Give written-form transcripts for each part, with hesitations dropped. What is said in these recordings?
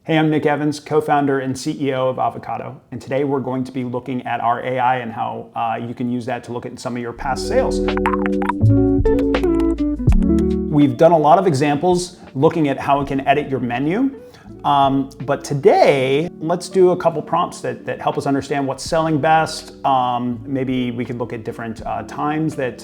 Hey, I'm Nick Evans, co-founder and CEO of Avocado, and today we're going to be looking at our AI and how you can use that to look at some of your past sales. We've done a lot of examples looking at how it can edit your menu, but today let's do a couple prompts that help us understand what's selling best. Maybe we could look at different times that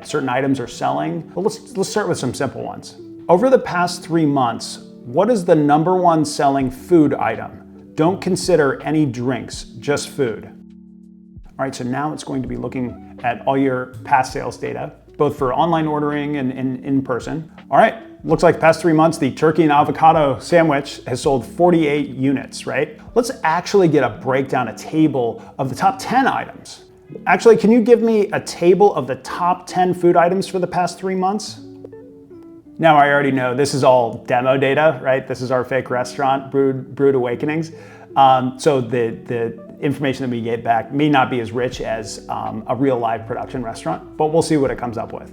certain items are selling. But let's start with some simple ones. Over the past 3 months, what is the #1 selling food item? Don't consider any drinks, just food. All right, so now it's going to be looking at all your past sales data, both for online ordering and in person. All right, looks like the past 3 months, the turkey and avocado sandwich has sold 48 units, right? Let's actually get a breakdown, a table of the top 10 items. Actually, can you give me a table of the top 10 food items for the past 3 months? Now, I already know this is all demo data, right? This is our fake restaurant, Brewed Awakenings. So the information that we get back may not be as rich as a real live production restaurant, but we'll see what it comes up with.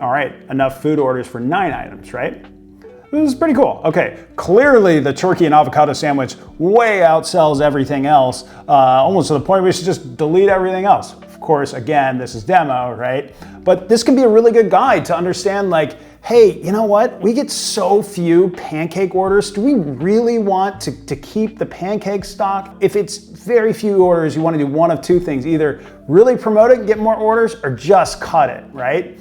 All right, enough food orders for 9 items, right? This is pretty cool. Okay, clearly the turkey and avocado sandwich way outsells everything else, almost to the point we should just delete everything else. Of course, again, this is demo, right? But this can be a really good guide to understand, like, hey, you know what? We get so few pancake orders. Do we really want to keep the pancake stock? If it's very few orders, you want to do one of two things. Either really promote it and get more orders, or just cut it, right?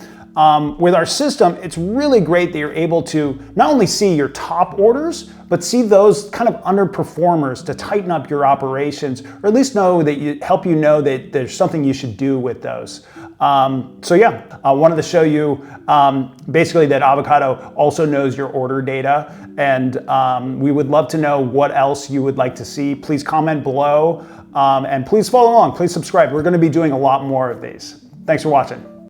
With our system, it's really great that you're able to not only see your top orders, but see those kind of underperformers to tighten up your operations, or at least help you know that there's something you should do with those. So yeah, I wanted to show you basically that Avocado also knows your order data, and we would love to know what else you would like to see. Please comment below, and please follow along, please subscribe. We're gonna be doing a lot more of these. Thanks for watching.